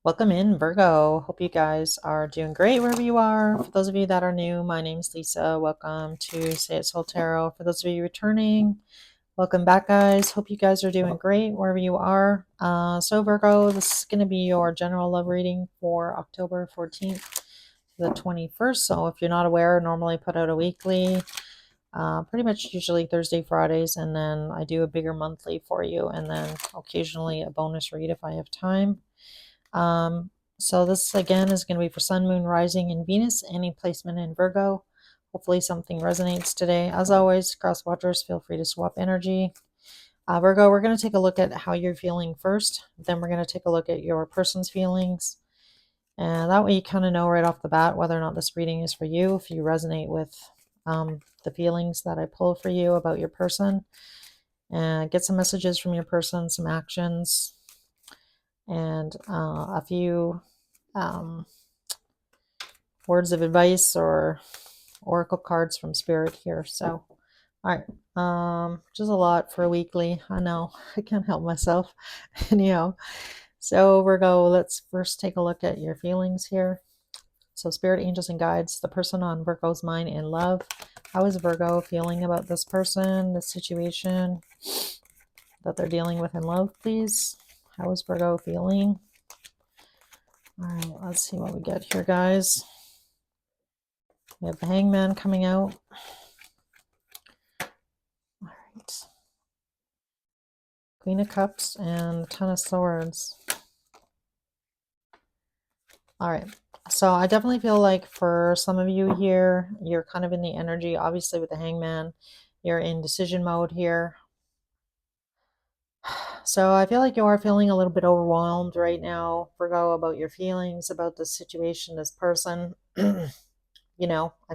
Welcome in, Virgo. Hope you guys are doing great wherever you are. For those of you that are new, my name's Lisa. Welcome to Say It Soul Tarot. For those of you returning, welcome back, guys. Hope you guys are doing great wherever you are. So, Virgo, this is going to be your general love reading for October 14th to the 21st. So, if you're not aware, I normally put out a weekly, pretty much usually Thursday, Fridays, and then I do a bigger monthly for you, and then occasionally a bonus read if I have time. So this again is going to be for Sun, Moon, Rising, and Venus, any placement in Virgo. Hopefully something resonates today. As always, cross watchers, feel free to swap energy. Virgo, we're going to take a look at how you're feeling first. Then we're going to take a look at your person's feelings. And that way you kind of know right off the bat whether or not this reading is for you, if you resonate with the feelings that I pull for you about your person. And get some messages from your person, some actions, and a few words of advice or oracle cards from spirit here. So, all right, just a lot for a weekly. I know I can't help myself. Anyhow, so Virgo, let's first take a look at your feelings here. So, spirit, angels, and guides, the person on Virgo's mind in love. How is Virgo feeling about this person, this situation that they're dealing with in love, please? How is Virgo feeling? All right, let's see what we get here, guys. We have the Hangman coming out. All right. Queen of Cups and the Ten of Swords. All right. So I definitely feel like for some of you here, you're kind of in the energy, obviously with the Hangman, you're in decision mode here. So I feel like you are feeling a little bit overwhelmed right now, Virgo, about your feelings, about this situation, this person. I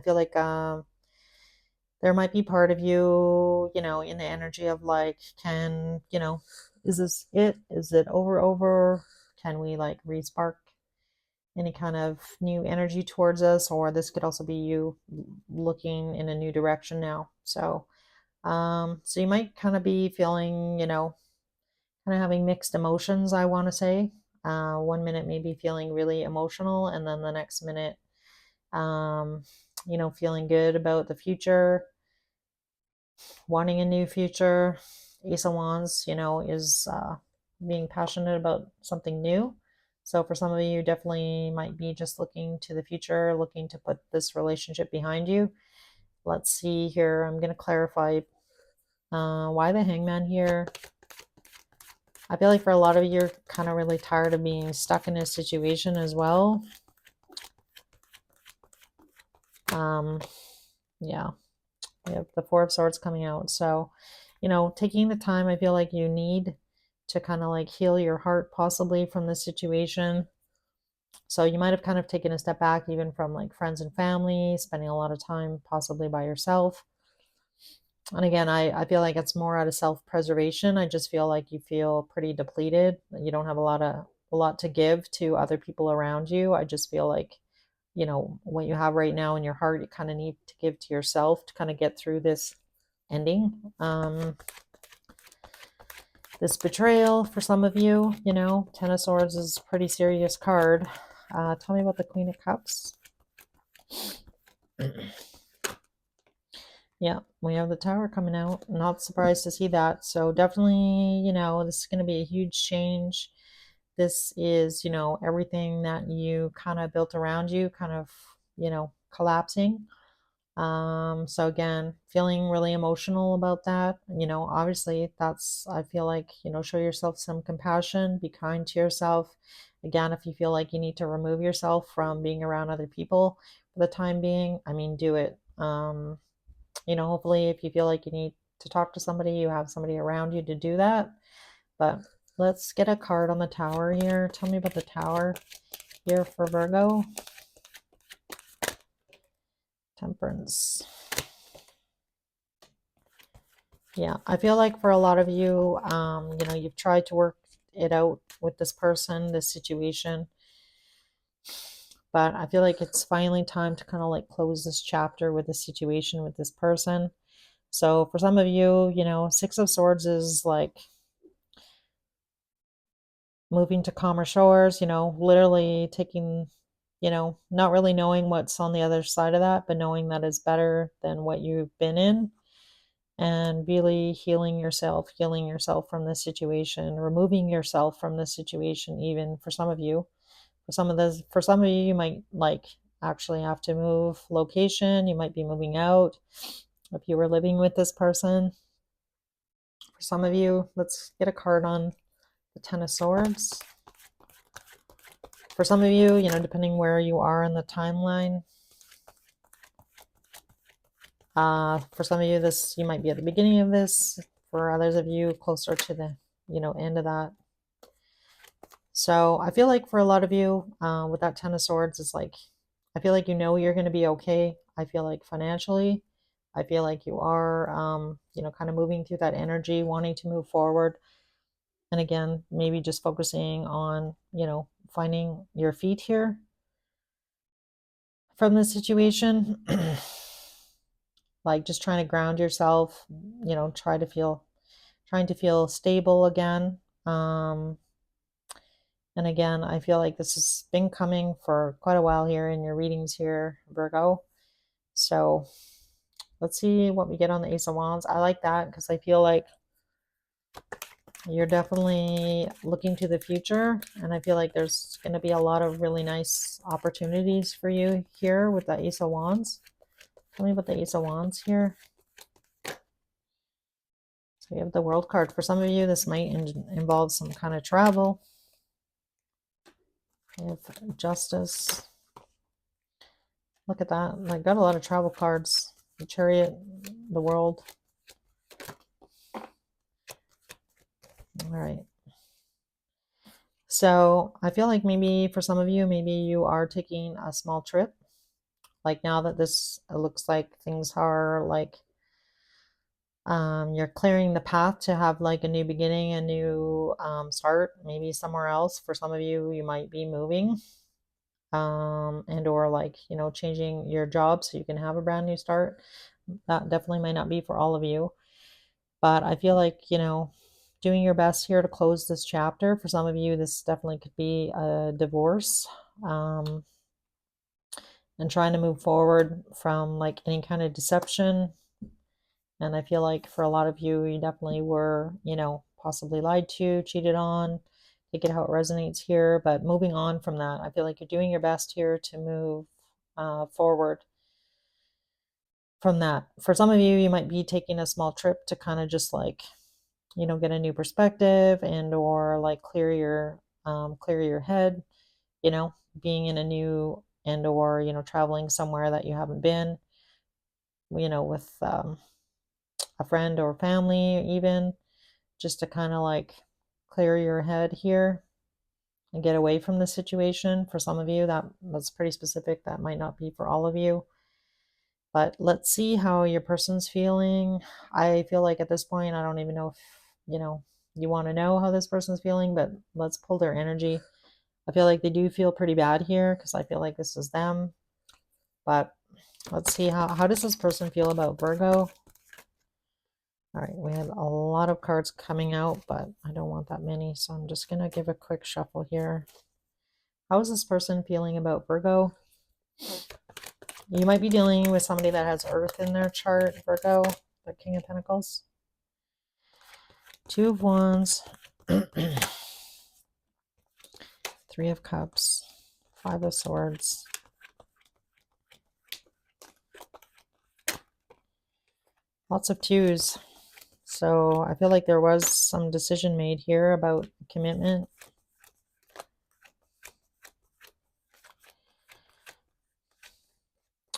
feel like there might be part of you, in the energy of like, is this it? Is it over? Can we like respark any kind of new energy towards us? Or this could also be you looking in a new direction now. So you might kind of be feeling, kind of having mixed emotions, I want to say. One minute maybe feeling really emotional, and then the next minute, feeling good about the future, wanting a new future. Ace of Wands, is being passionate about something new. So for some of you, definitely might be just looking to the future, looking to put this relationship behind you. Let's see here. I'm going to clarify why the Hangman here. I feel like for a lot of you, you're kind of really tired of being stuck in a situation as well. Yeah, we have the Four of Swords coming out. So, taking the time I feel like you need to kind of like heal your heart possibly from this situation. So you might have kind of taken a step back even from like friends and family, spending a lot of time possibly by yourself. And again, I feel like it's more out of self-preservation. I just feel like you feel pretty depleted. You don't have a lot to give to other people around you. I just feel like, what you have right now in your heart, you kind of need to give to yourself to kind of get through this ending. This betrayal for some of you, Ten of Swords is a pretty serious card. Tell me about the Queen of Cups. Yeah, we have the Tower coming out. Not surprised to see that. So definitely, this is going to be a huge change. This is, everything that you kind of built around you kind of, collapsing. So again, feeling really emotional about that. Obviously that's, I feel like, show yourself some compassion, be kind to yourself. Again, if you feel like you need to remove yourself from being around other people for the time being, I mean, do it. Hopefully if you feel like you need to talk to somebody, you have somebody around you to do that. But let's get a card on the Tower here. Tell me about the Tower here for Virgo. Temperance. Yeah, I feel like for a lot of you, you've tried to work it out with this person, this situation, but I feel like it's finally time to kind of like close this chapter with this situation with this person. So for some of you, Six of Swords is like, moving to calmer shores, literally taking, not really knowing what's on the other side of that, but knowing that it's better than what you've been in, and really healing yourself from this situation, removing yourself from this situation, even for some of you. For some of you, you might like actually have to move location. You might be moving out if you were living with this person. For some of you, let's get a card on the Ten of Swords. For some of you, depending where you are in the timeline, for some of you, you might be at the beginning of this. For others of you, closer to the, end of that. So I feel like for a lot of you, with that Ten of Swords, it's like, I feel like you're going to be okay. I feel like financially, I feel like you are, kind of moving through that energy, wanting to move forward. And again, maybe just focusing on, finding your feet here from this situation. Like just trying to ground yourself, trying to feel stable again. And again, I feel like this has been coming for quite a while here in your readings here, Virgo. So let's see what we get on the Ace of Wands. I like that because I feel like you're definitely looking to the future. And I feel like there's going to be a lot of really nice opportunities for you here with the Ace of Wands. Tell me about the Ace of Wands here. So we have the World card. For some of you, this might involve some kind of travel. We have Justice. Look at that. I got a lot of travel cards. The Chariot, the World. All right. So I feel like maybe for some of you, maybe you are taking a small trip. Like now that it looks like things are like, you're clearing the path to have like a new beginning, a new start, maybe somewhere else. For some of you, you might be moving, and or like, changing your job so you can have a brand new start. That definitely might not be for all of you. But I feel like, doing your best here to close this chapter. For some of you, this definitely could be a divorce, and trying to move forward from like any kind of deception. And I feel like for a lot of you, you definitely were, possibly lied to, cheated on. Take it how it resonates here. But moving on from that, I feel like you're doing your best here to move forward from that. For some of you, you might be taking a small trip to kind of just like, get a new perspective and or like clear your head, being in a new and or traveling somewhere that you haven't been, with a friend or family, even just to kind of like clear your head here and get away from the situation. For some of you, that's pretty specific. That might not be for all of you. But let's see how your person's feeling. I feel like at this point, I don't even know if, you want to know how this person's feeling, but let's pull their energy. I feel like they do feel pretty bad here because I feel like this is them. But let's see how does this person feel about Virgo? All right, we have a lot of cards coming out, but I don't want that many, so I'm just going to give a quick shuffle here. How is this person feeling about Virgo? You might be dealing with somebody that has Earth in their chart, Virgo, the King of Pentacles. Two of Wands. Three of Cups. Five of Swords. Lots of twos. So I feel like there was some decision made here about commitment.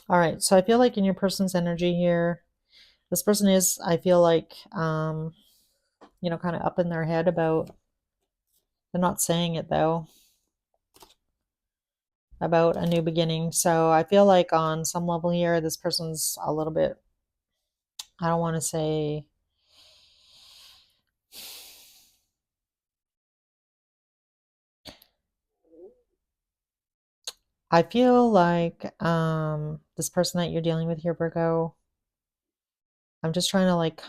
All right, so I feel like in your person's energy here, this person is, I feel like, kind of up in their head about, they're not saying it though, about a new beginning. So I feel like on some level here, this person's a little bit, I don't want to say, I feel like this person that you're dealing with here, Virgo, I'm just trying to like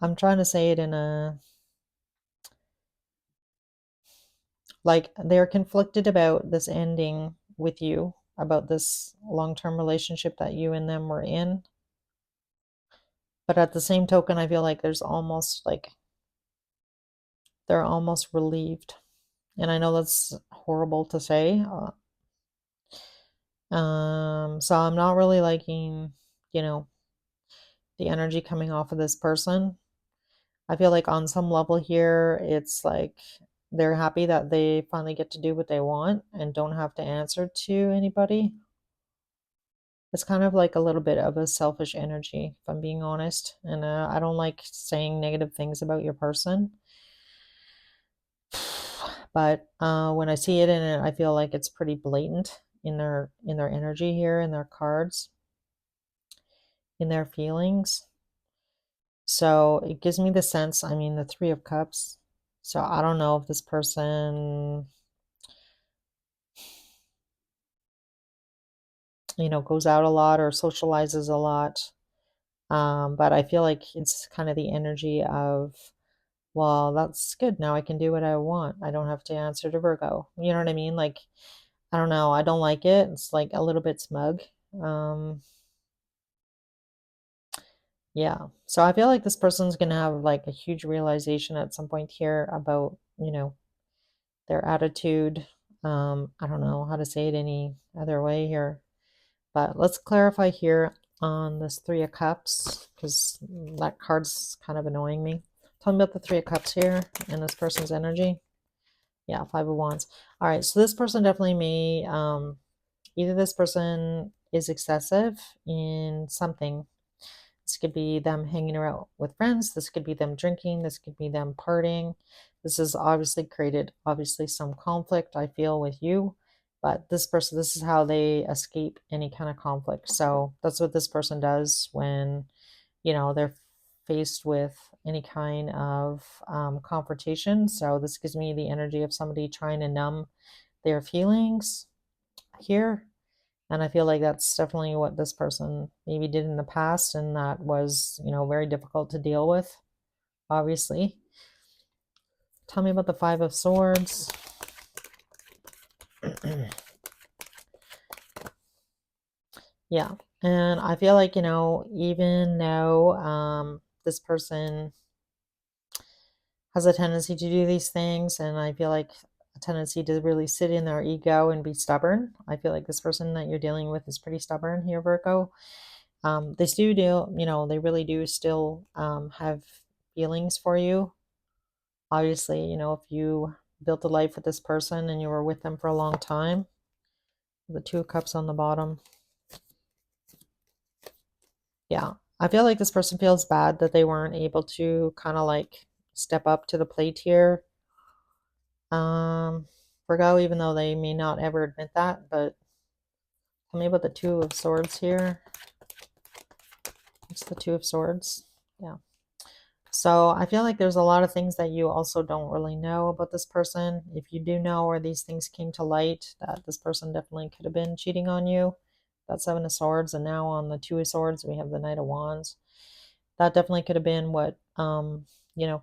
I'm trying to say it in a like they're conflicted about this ending with you, about this long-term relationship that you and them were in. But at the same token, I feel like there's almost like they're almost relieved. And I know that's horrible to say. So I'm not really liking, you know, the energy coming off of this person. I feel like on some level here, it's like they're happy that they finally get to do what they want and don't have to answer to anybody. It's kind of like a little bit of a selfish energy, if I'm being honest. And I don't like saying negative things about your person. But when I see it in it, I feel like it's pretty blatant in their energy here, in their cards, in their feelings. So it gives me the sense, I mean, the Three of Cups. So I don't know if this person, goes out a lot or socializes a lot. But I feel like it's kind of the energy of, well, that's good. Now I can do what I want. I don't have to answer to Virgo. You know what I mean? Like, I don't know. I don't like it. It's like a little bit smug. Um, yeah. So I feel like this person's gonna have like a huge realization at some point here about, their attitude. I don't know how to say it any other way here. But let's clarify here on this Three of Cups, because that card's kind of annoying me. Tell me about the Three of Cups here and this person's energy. Yeah, Five of Wands. All right, so this person definitely may, either this person is excessive in something. This could be them hanging around with friends. This could be them drinking. This could be them partying. This has obviously created some conflict, I feel, with you. But this person, this is how they escape any kind of conflict. So that's what this person does when, they're faced with any kind of confrontation. So this gives me the energy of somebody trying to numb their feelings here. And I feel like that's definitely what this person maybe did in the past, and that was, very difficult to deal with, obviously. Tell me about the Five of Swords. Yeah. And I feel like, even though this person has a tendency to do these things, and I feel like a tendency to really sit in their ego and be stubborn. I feel like this person that you're dealing with is pretty stubborn here, Virgo. They do deal, they really do still have feelings for you. Obviously, if you built a life with this person and you were with them for a long time, the Two of Cups on the bottom. Yeah, I feel like this person feels bad that they weren't able to kind of like step up to the plate here. Virgo, even though they may not ever admit that, but tell me about the Two of Swords here. It's the Two of Swords. Yeah. So I feel like there's a lot of things that you also don't really know about this person. If you do know where these things came to light, that this person definitely could have been cheating on you. That Seven of Swords, and now on the Two of Swords, we have the Knight of Wands. That definitely could have been what,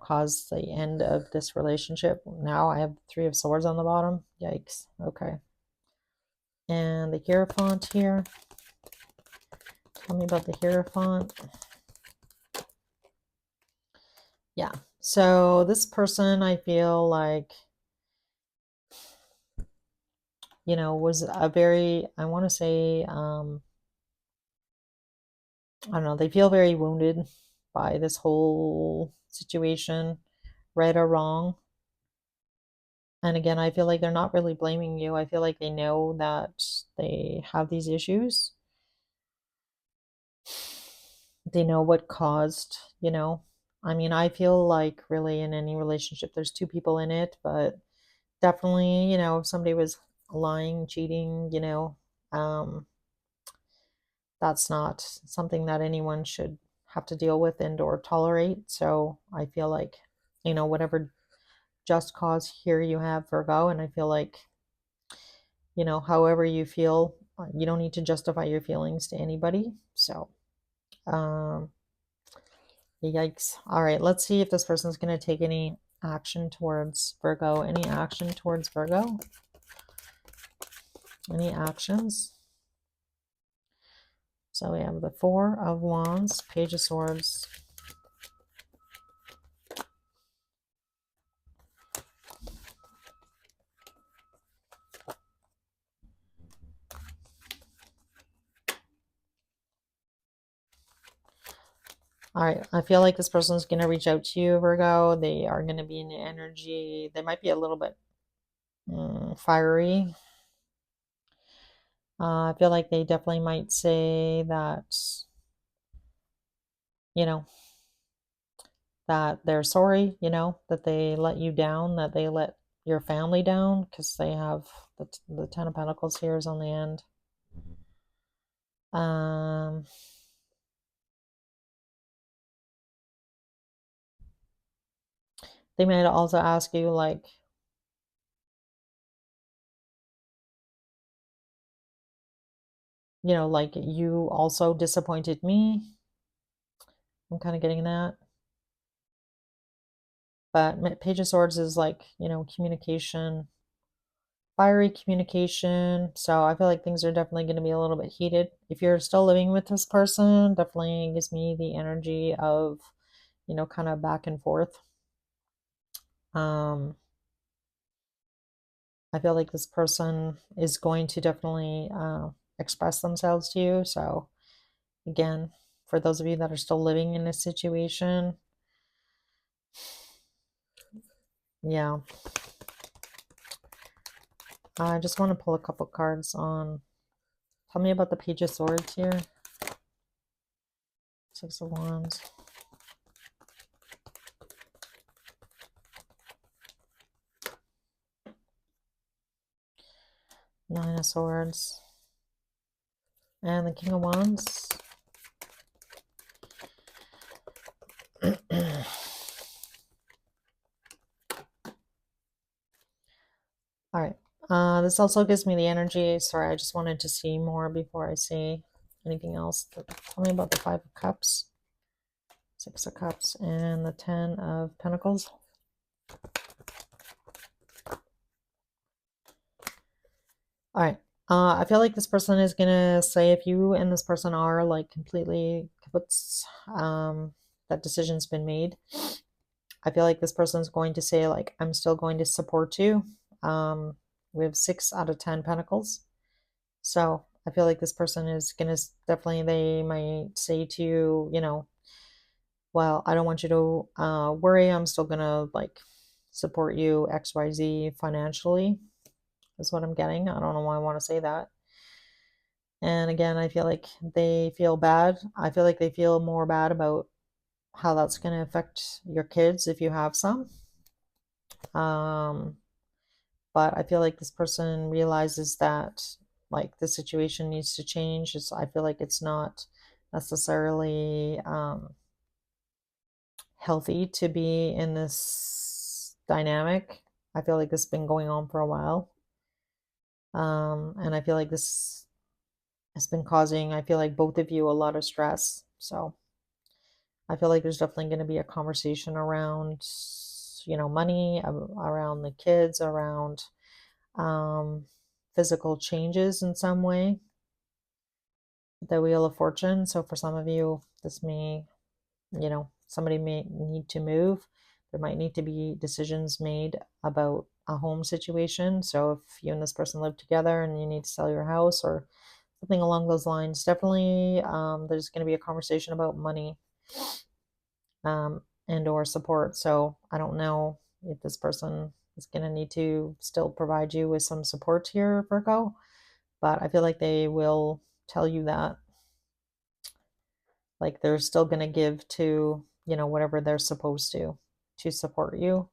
caused the end of this relationship. Now I have Three of Swords on the bottom. Yikes. Okay. And the Hierophant here. Tell me about the Hierophant. Yeah. So this person, I feel like, was a very, I want to say, I don't know, they feel very wounded by this whole situation, right or wrong. And again, I feel like they're not really blaming you. I feel like they know that they have these issues. They know what caused, I mean, I feel like really in any relationship, there's two people in it, but definitely, if somebody was lying, cheating, um, that's not something that anyone should have to deal with and or tolerate. So I feel like, whatever just cause here you have, Virgo, and I feel like, however you feel, you don't need to justify your feelings to anybody. So, yikes. All right, let's see if this person's going to take any action towards Virgo? Any action towards Virgo? Any actions? So we have the Four of Wands, Page of Swords. All right, I feel like this person's going to reach out to you, Virgo. They are going to be in the energy. They might be a little bit fiery. I feel like they definitely might say that, you know, that they're sorry, that they let you down, that they let your family down, because they have the Ten of Pentacles here is on the end. They might also ask you, like, like, you also disappointed me. I'm kind of getting that. But Page of Swords is like, communication, fiery communication. So I feel like things are definitely going to be a little bit heated. If you're still living with this person, definitely gives me the energy of, kind of back and forth. I feel like this person is going to definitely express themselves to you. So again, for those of you that are still living in this situation, yeah. I just want to pull a couple cards on. Tell me about the Page of Swords here. Six of Wands. Nine of Swords. And the King of Wands. All right. This also gives me the energy. Sorry, I just wanted to see more before I say anything else. Tell me about the Five of Cups, Six of Cups, and the Ten of Pentacles. All right. I feel like this person is going to say, if you and this person are like completely that decision's been made, I feel like this person's going to say, like, I'm still going to support you. We have 6 out of 10 Pentacles. So I feel like this person is going to definitely, they might say to you, well, I don't want you to worry. I'm still going to like support you XYZ financially is what I'm getting. I don't know why I want to say that. And again, I feel like they feel bad. I feel like they feel more bad about how that's going to affect your kids if you have some. But I feel like this person realizes that, like, the situation needs to change. I feel like it's not necessarily healthy to be in this dynamic. I feel like this has been going on for a while. And I feel like this has been causing, I feel like, both of you a lot of stress. So I feel like there's definitely going to be a conversation around, money, around the kids, around physical changes in some way. The Wheel of Fortune. So for some of you, this may, somebody may need to move. There might need to be decisions made about a home situation. So if you and this person live together and you need to sell your house or something along those lines, definitely there's going to be a conversation about money and or support. So I don't know if this person is going to need to still provide you with some support here, Virgo, but I feel like they will tell you that, like, they're still going to give to, whatever they're supposed to support you.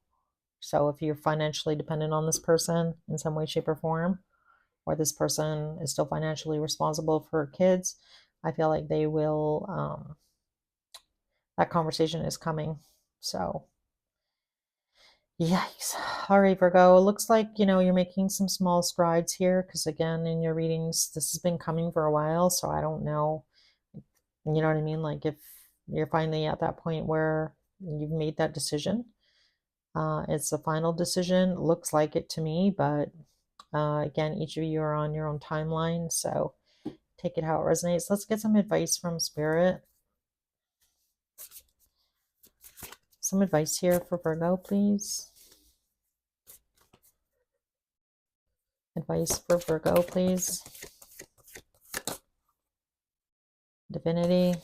So if you're financially dependent on this person in some way, shape, or form, or this person is still financially responsible for kids, I feel like they will, that conversation is coming. So yikes. All right, Virgo. It looks like, you're making some small strides here because, again, in your readings, this has been coming for a while. So I don't know, you know what I mean? Like, if you're finally at that point where you've made that decision, It's a final decision. Looks like it to me, but again, each of you are on your own timeline, so take it how it resonates. Let's get some advice from Spirit. Some advice here for Virgo, please. Advice for Virgo, please. Divinity.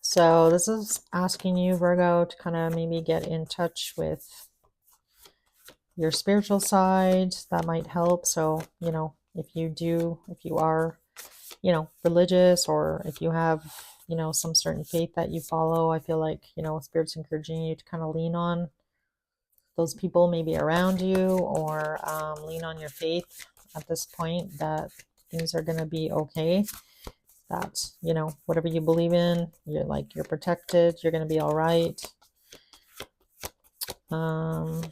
So this is asking you, Virgo, to kind of maybe get in touch with your spiritual side. That might help. So, you know, if you are, you know, religious, or if you have, you know, some certain faith that you follow, I feel like, you know, Spirit's encouraging you to kind of lean on those people maybe around you, or lean on your faith at this point, that things are going to be okay. That, you know, whatever you believe in, you're protected, you're going to be all right. You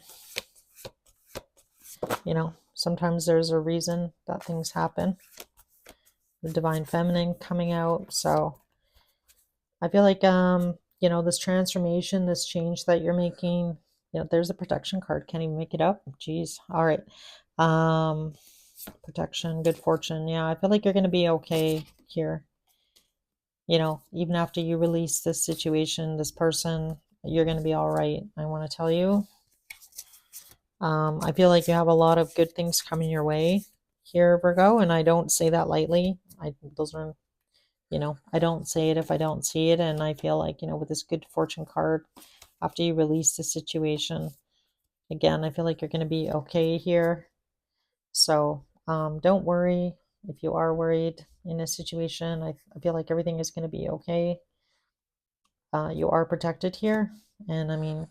know, sometimes there's a reason that things happen. The divine feminine coming out. So I feel like, you know, this transformation, this change that you're making, you know, there's a protection card. Can't even make it up. Jeez. All right. Protection, good fortune. Yeah, I feel like you're going to be okay here. You know, even after you release this situation, this person, you're going to be all right. I want to tell you. I feel like you have a lot of good things coming your way here, Virgo, and I don't say that lightly. Those are, you know, I don't say it if I don't see it, and I feel like, you know, with this good fortune card, after you release the situation, again, I feel like you're going to be okay here. So don't worry if you are worried in a situation. I feel like everything is going to be okay. You are protected here, and I mean,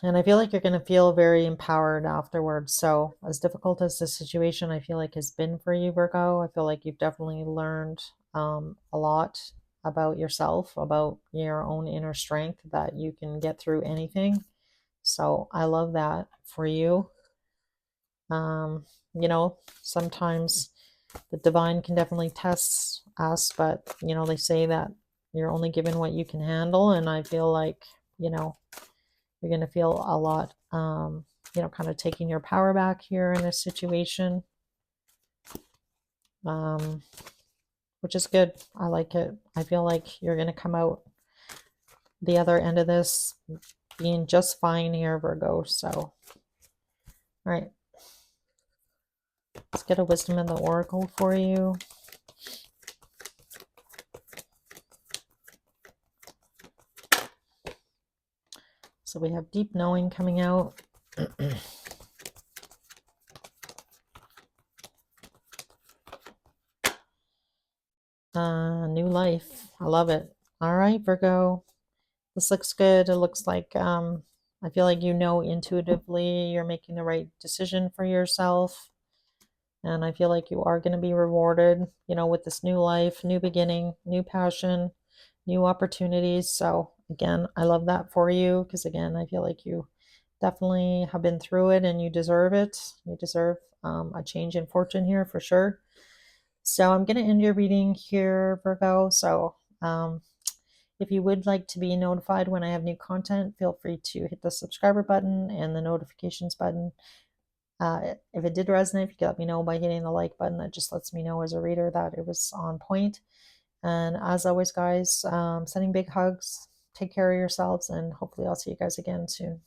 and I feel like you're going to feel very empowered afterwards. So, as difficult as the situation I feel like has been for you, Virgo, I feel like you've definitely learned a lot about yourself, about your own inner strength, that you can get through anything. So, I love that for you. You know, sometimes the divine can definitely test us, but, you know, they say that you're only given what you can handle. And I feel like, you know, you're going to feel a lot, you know, kind of taking your power back here in this situation, which is good. I like it. I feel like you're going to come out the other end of this being just fine here, Virgo. So, all right. Let's get a wisdom in the oracle for you. So we have deep knowing coming out. New life. I love it. All right, Virgo. This looks good. It looks like I feel like, you know, intuitively you're making the right decision for yourself. And I feel like you are going to be rewarded, you know, with this new life, new beginning, new passion, new opportunities. So again, I love that for you, because again, I feel like you definitely have been through it and you deserve it. You deserve a change in fortune here for sure. So I'm going to end your reading here, Virgo. So if you would like to be notified when I have new content, feel free to hit the subscriber button and the notifications button. If it did resonate, if you could let me know by hitting the like button, that just lets me know as a reader that it was on point. And as always, guys, sending big hugs. Take care of yourselves, and hopefully I'll see you guys again soon.